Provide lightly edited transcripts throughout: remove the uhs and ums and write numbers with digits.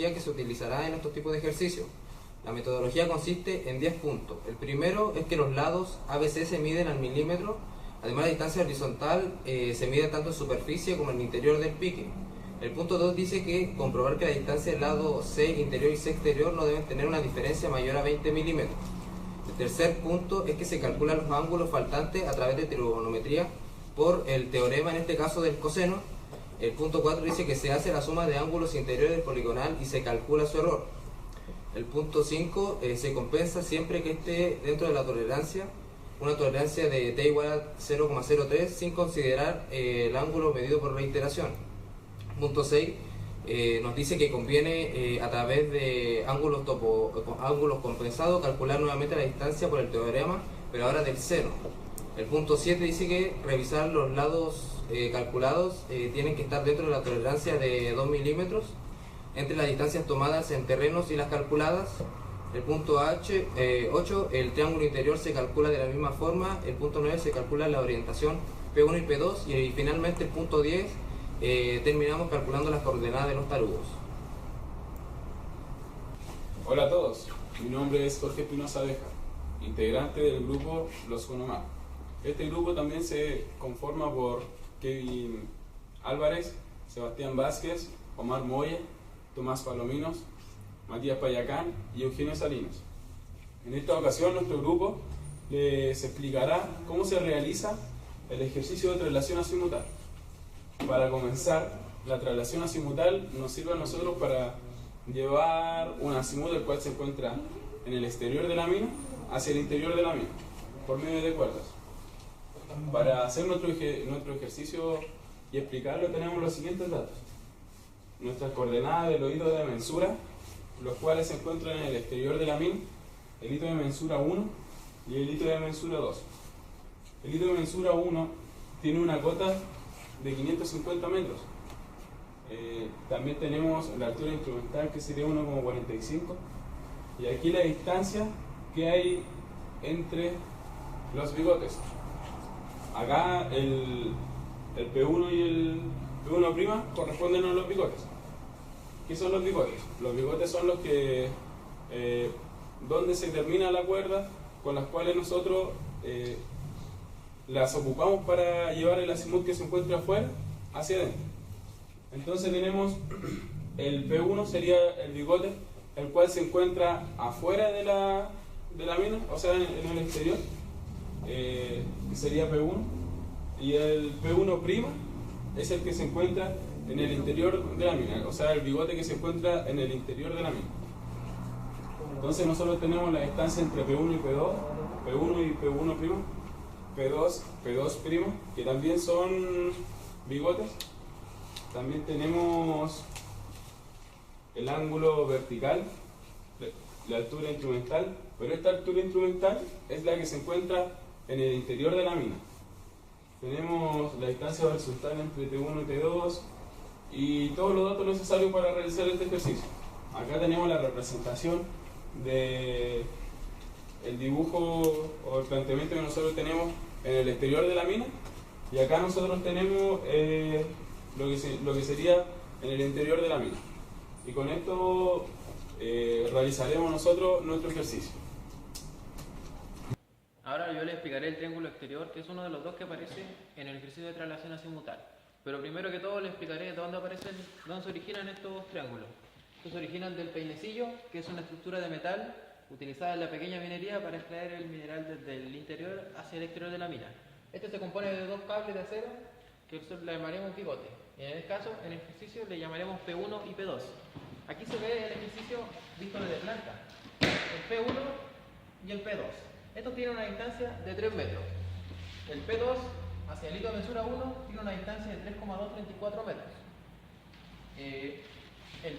metodología que se utilizará en estos tipos de ejercicios. La metodología consiste en 10 puntos. El primero es que los lados ABC se miden al milímetro. Además, la distancia horizontal se mide tanto en superficie como en el interior del pique. El punto 2 dice que comprobar que la distancia del lado C interior y C exterior no deben tener una diferencia mayor a 20 milímetros. El tercer punto es que se calculan los ángulos faltantes a través de trigonometría por el teorema, en este caso, del coseno. El punto 4 dice que se hace la suma de ángulos interiores del poligonal y se calcula su error. El punto 5 se compensa siempre que esté dentro de la tolerancia, una tolerancia de t igual a 0,03 sin considerar el ángulo medido por reiteración. Punto 6 nos dice que conviene a través de ángulos compensados calcular nuevamente la distancia por el teorema, pero ahora del seno. El punto 7 dice que revisar los lados calculados tienen que estar dentro de la tolerancia de 2 milímetros entre las distancias tomadas en terrenos y las calculadas. El punto 8, el triángulo interior se calcula de la misma forma. El punto 9 se calcula la orientación P1 y P2. Y finalmente el punto 10 terminamos calculando las coordenadas de los tarugos. Hola a todos, mi nombre es Jorge Espinosa Abeja, integrante del grupo Los Conomar. Este grupo también se conforma por Kevin Álvarez, Sebastián Vázquez, Omar Moya, Tomás Palominos, Matías Payacán y Eugenio Salinas. En esta ocasión nuestro grupo les explicará cómo se realiza el ejercicio de traslación azimutal. Para comenzar, la traslación azimutal nos sirve a nosotros para llevar un azimut el cual se encuentra en el exterior de la mina hacia el interior de la mina por medio de cuerdas. Para hacer nuestro ejercicio y explicarlo tenemos los siguientes datos: nuestras coordenadas del hito de mensura, los cuales se encuentran en el exterior de la mina, el hito de mensura 1 y el hito de mensura 2. El hito de mensura 1 tiene una cota de 550 metros. También tenemos la altura instrumental, que sería 1,45, y aquí la distancia que hay entre los bigotes. Acá el P1 y el P1' corresponden a los bigotes. ¿Qué son los bigotes? Los bigotes son los que donde se termina la cuerda con las cuales nosotros las ocupamos para llevar el azimut que se encuentra afuera hacia adentro. Entonces tenemos el P1 sería el bigote, el cual se encuentra afuera de la mina, o sea en el exterior, que sería P1, y el P1' es el que se encuentra en el interior de la mina, o sea el bigote que se encuentra en el interior de la mina. Entonces nosotros tenemos la distancia entre P1 y P2, P1 y P1', P2', que también son bigotes. También tenemos el ángulo vertical, la altura instrumental, pero esta altura instrumental es la que se encuentra en el interior de la mina. Tenemos la distancia horizontal entre T1 y T2 y todos los datos necesarios para realizar este ejercicio. Acá tenemos la representación de el dibujo o el planteamiento que nosotros tenemos en el exterior de la mina, y acá nosotros tenemos lo que sería en el interior de la mina, y con esto realizaremos nosotros nuestro ejercicio. Ahora yo les explicaré el triángulo exterior, que es uno de los dos que aparece en el ejercicio de traslación azimutal. Pero primero que todo les explicaré de dónde se originan estos triángulos. Estos se originan del peinecillo, que es una estructura de metal utilizada en la pequeña minería para extraer el mineral desde el interior hacia el exterior de la mina. Este se compone de dos cables de acero que le llamaremos bigote. En este caso, en el ejercicio le llamaremos P1 y P2. Aquí se ve el ejercicio visto desde planta. El P1 y el P2. Estos tienen una distancia de 3 metros. El P2 hacia el hito de mensura 1 tiene una distancia de 3,234 metros. El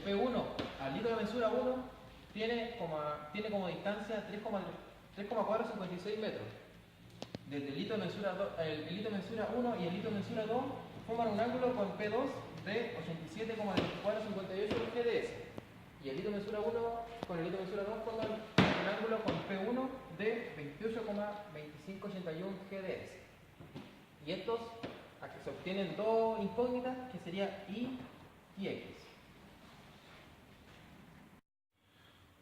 P1 al hito de mensura 1 tiene como distancia 3,456 metros. Desde el hito de mensura 1 y el hito de mensura 2 forman un ángulo con P2 de 87,458 GDS. Y el hito de mensura 1 con el hito de mensura 2 forman un ángulo con P1 de 28,2581 GDS. Y estos aquí se obtienen dos incógnitas, que sería Y y X.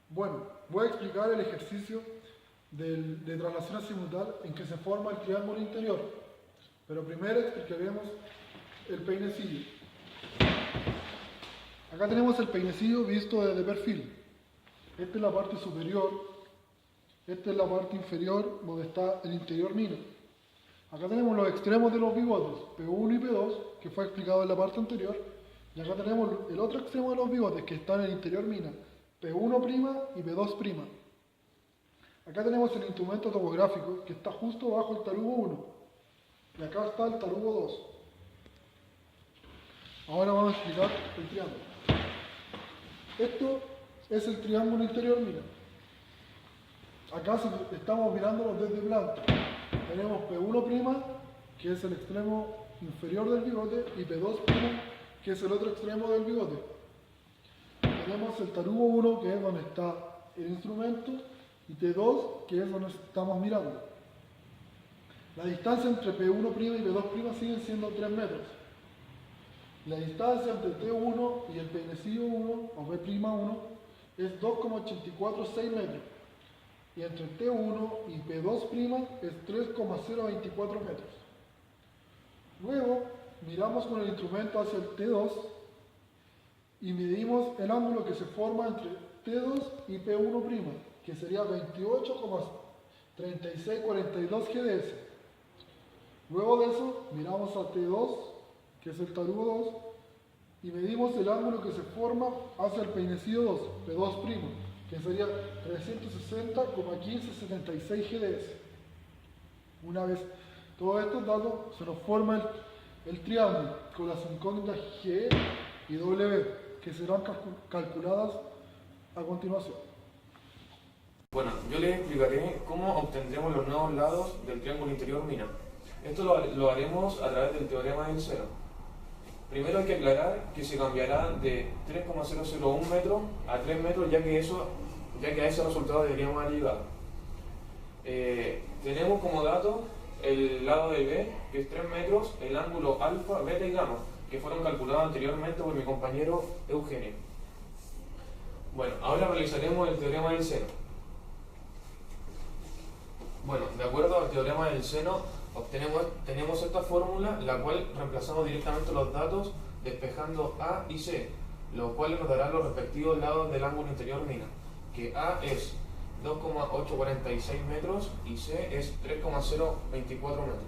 Bueno, voy a explicar el ejercicio de traslación azimutal en que se forma el triángulo interior. Pero primero explicaremos el peinecillo. Acá tenemos el peinecillo visto desde perfil. Esta es la parte superior, esta es la parte inferior donde está el interior mina. Acá tenemos los extremos de los bigotes, P1 y P2, que fue explicado en la parte anterior. Y acá tenemos el otro extremo de los bigotes que está en el interior mina, P1' y P2'. Acá tenemos el instrumento topográfico que está justo bajo el tarugo 1. Y acá está el tarugo 2. Ahora vamos a explicar el triángulo. Esto es el triángulo interior mina. Acá estamos mirándolo desde planta. Tenemos P1', que es el extremo inferior del bigote, y P2', que es el otro extremo del bigote. Tenemos el tarugo 1, que es donde está el instrumento, y T2, que es donde estamos mirando. La distancia entre P1' y P2' siguen siendo 3 metros. La distancia entre T1 y el peinecillo 1, o P'1, es 2,846 metros. Y entre T1 y P2' es 3,024 metros. Luego, miramos con el instrumento hacia el T2 y medimos el ángulo que se forma entre T2 y P1', que sería 28,3642 GDS. Luego de eso, miramos a T2, que es el tarugo 2, y medimos el ángulo que se forma hacia el peinecillo 2, P2', que sería 360,1576 GDS. Una vez todos estos datos, se nos forma el triángulo con las incógnitas G y W, que serán calculadas a continuación. Bueno, yo les explicaré cómo obtendremos los nuevos lados del triángulo interior mina. Esto lo haremos a través del teorema del seno. Primero hay que aclarar que se cambiará de 3,001 metros a 3 metros, ya que a ese resultado deberíamos haber llegado. Tenemos como dato el lado de B, que es 3 metros, el ángulo alfa, beta y gamma, que fueron calculados anteriormente por mi compañero Eugenio. Bueno, ahora realizaremos el teorema del seno. Bueno, de acuerdo al teorema del seno, tenemos esta fórmula, la cual reemplazamos directamente los datos despejando A y C, los cuales nos darán los respectivos lados del ángulo interior mina, que A es 2,846 metros y C es 3,024 metros.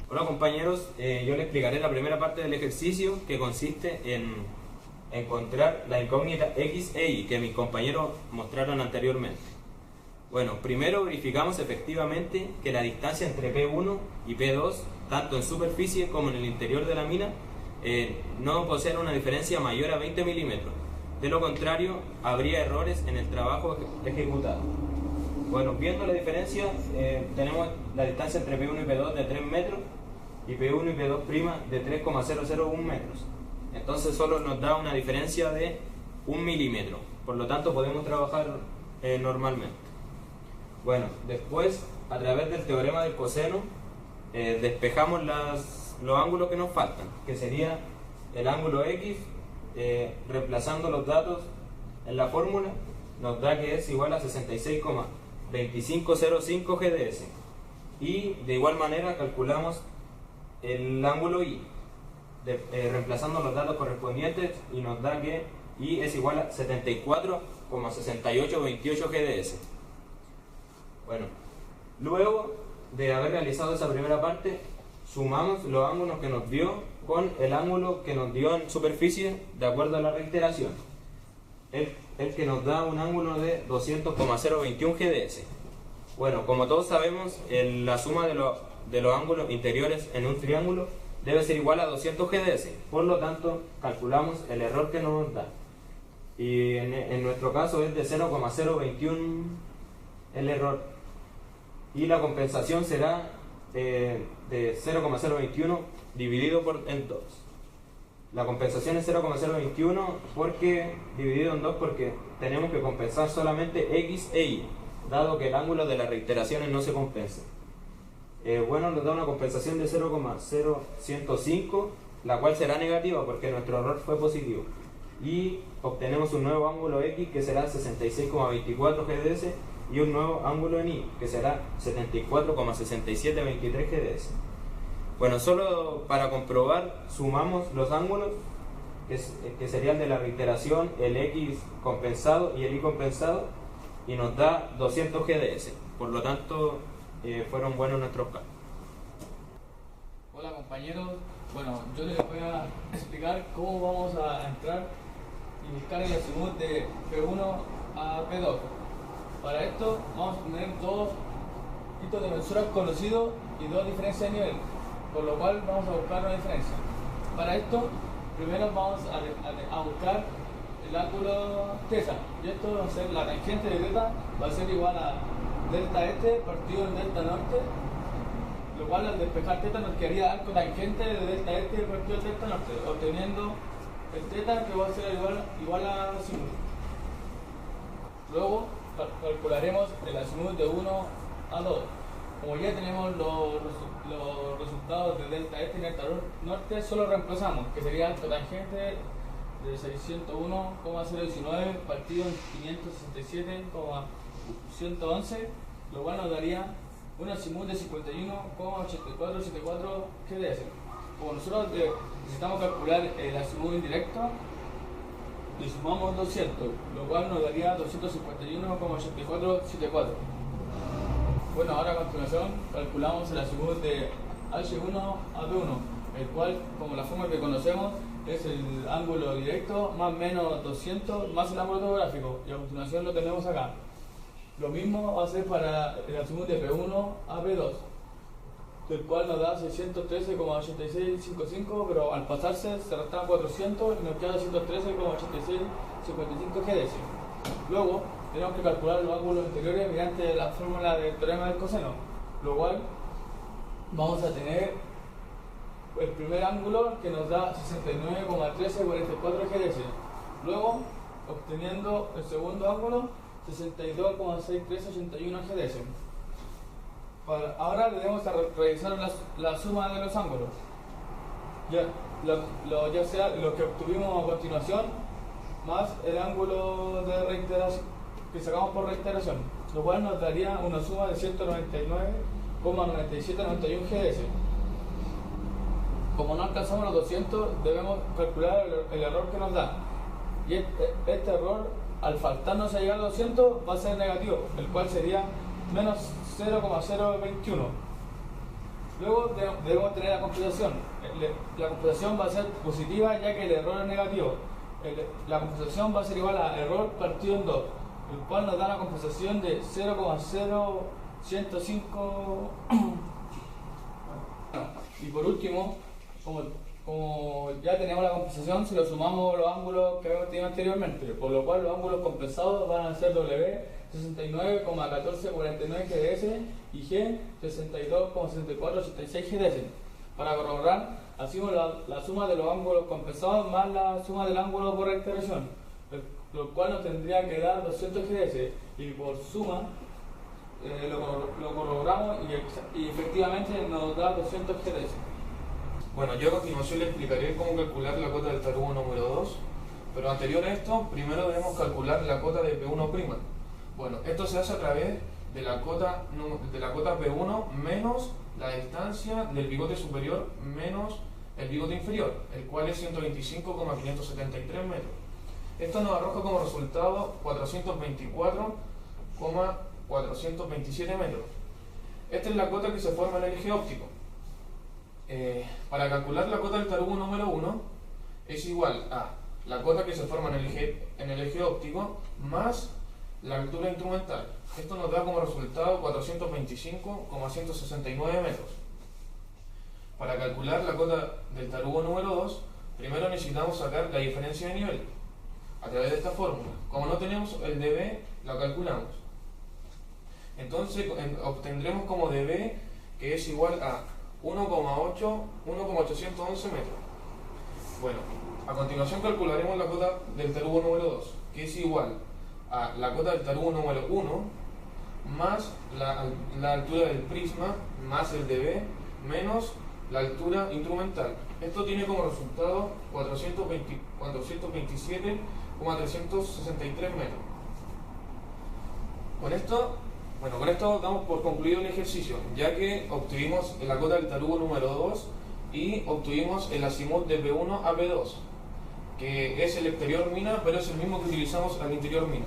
Hola compañeros, yo les explicaré la primera parte del ejercicio, que consiste en encontrar la incógnita X e Y que mis compañeros mostraron anteriormente. Bueno, primero verificamos efectivamente que la distancia entre P1 y P2, tanto en superficie como en el interior de la mina, no poseen una diferencia mayor a 20 milímetros. De lo contrario, habría errores en el trabajo ejecutado. Bueno, viendo la diferencia, tenemos la distancia entre P1 y P2 de 3 metros y P1 y P2' de 3,001 metros. Entonces solo nos da una diferencia de 1 milímetro. Por lo tanto, podemos trabajar normalmente. Bueno, después, a través del teorema del coseno, despejamos los ángulos que nos faltan, que sería el ángulo X, reemplazando los datos en la fórmula, nos da que es igual a 66,2505 GDS. Y de igual manera calculamos el ángulo Y, reemplazando los datos correspondientes, y nos da que Y es igual a 74,6828 GDS. Bueno, luego de haber realizado esa primera parte, sumamos los ángulos que nos dio con el ángulo que nos dio en superficie de acuerdo a la reiteración, el que nos da un ángulo de 200,021 GDS. Bueno, como todos sabemos, la suma de los ángulos interiores en un triángulo debe ser igual a 200 GDS, por lo tanto calculamos el error que nos da, y en nuestro caso es de 0,021 el error, y la compensación será de 0,021 dividido en 2. La compensación es 0,021 dividido en 2 porque tenemos que compensar solamente X e Y, dado que el ángulo de las reiteraciones no se compensa. Bueno, nos da una compensación de 0,0105, la cual será negativa porque nuestro error fue positivo. y obtenemos un nuevo ángulo X que será 66,24 GDS y un nuevo ángulo en Y que será 74,6723 GDS. Bueno, solo para comprobar sumamos los ángulos que serían de la reiteración, el X compensado y el Y compensado, y nos da 200 GDS. Por lo tanto, fueron buenos nuestros cálculos. Hola compañeros, bueno, yo les voy a explicar cómo vamos a entrar y buscar el azimut de P1 a P2. Para esto vamos a tener dos hitos de mensuras conocidos y dos diferencias de nivel, por lo cual vamos a buscar una diferencia. Para esto, primero vamos a buscar el ángulo θ, y esto va a ser la tangente de θ, va a ser igual a delta este partido en delta norte, lo cual al despejar θ nos quedaría arco tangente de delta este partido en delta norte, obteniendo el θ que va a ser igual a azimut. Luego calcularemos el azimut de 1 a 2. Como ya tenemos los resultados de delta este y delta norte, solo reemplazamos, que sería arco tangente de 601,019 partido en 567,111, lo cual nos daría un azimut de 51,8474 GDS. Como nosotros necesitamos calcular el azimut indirecto, le sumamos 200, lo cual nos daría 251,8474. Bueno, ahora a continuación calculamos el azimut de H1 a P1, el cual, como la forma que conocemos, es el ángulo directo más menos 200 más el ángulo topográfico, y a continuación lo tenemos acá. Lo mismo va a ser para el azimut de P1 a P2, el cual nos da 613,8655, pero al pasarse se restan 400 y nos queda 113,8655 GDS. Luego tenemos que calcular los ángulos anteriores mediante la fórmula del teorema del coseno, lo cual vamos a tener el primer ángulo que nos da 69,1344 GDS. Luego, obteniendo el segundo ángulo, 62,6381 GDS. Ahora debemos revisar la suma de los ángulos, ya sea lo que obtuvimos a continuación más el ángulo de reiteración que sacamos por reiteración, lo cual nos daría una suma de 199,9791 GDS. Como no alcanzamos los 200, debemos calcular el error que nos da, y este error, al faltarnos a llegar a 200, va a ser negativo, el cual sería menos 0,021. Luego debemos tener la compensación. La compensación va a ser positiva ya que el error es negativo. La compensación va a ser igual a error partido en 2, el cual nos da una compensación de 0,0105. Y por último, como ya tenemos la compensación, si lo sumamos los ángulos que habíamos tenido anteriormente, por lo cual los ángulos compensados van a ser W 69,1449 GDS y G 62,6486 GDS. Para corroborar, hacemos la suma de los ángulos compensados más la suma del ángulo por reiteración, lo cual nos tendría que dar 200 GDS, y por suma lo corroboramos y efectivamente nos da 200 GDS. Bueno, yo a continuación le explicaré cómo calcular la cota del tarugo número 2, pero anterior a esto, primero debemos calcular la cota de P1'. Bueno, esto se hace a través de la cota P1 menos la distancia del bigote superior menos el bigote inferior, el cual es 125,573 metros. Esto nos arroja como resultado 424,427 metros. Esta es la cota que se forma en el eje óptico. Para calcular la cota del tarugo número 1 es igual a la cota que se forma en el eje óptico más la altura instrumental. Esto nos da como resultado 425,169 metros. Para calcular la cota del tarugo número 2, primero necesitamos sacar la diferencia de nivel a través de esta fórmula. Como no tenemos el dB, la calculamos. Entonces obtendremos como dB que es igual a 1,811 metros. Bueno, a continuación calcularemos la cota del tarugo número 2, que es igual a la cota del tarugo número 1 más la altura del prisma más el dB menos la altura instrumental. Esto tiene como resultado 427,363 metros. Con esto damos por concluido el ejercicio, ya que obtuvimos la cota del tarugo número 2 y obtuvimos el azimut de P1 a P2, que es el exterior mina, pero es el mismo que utilizamos al interior mina.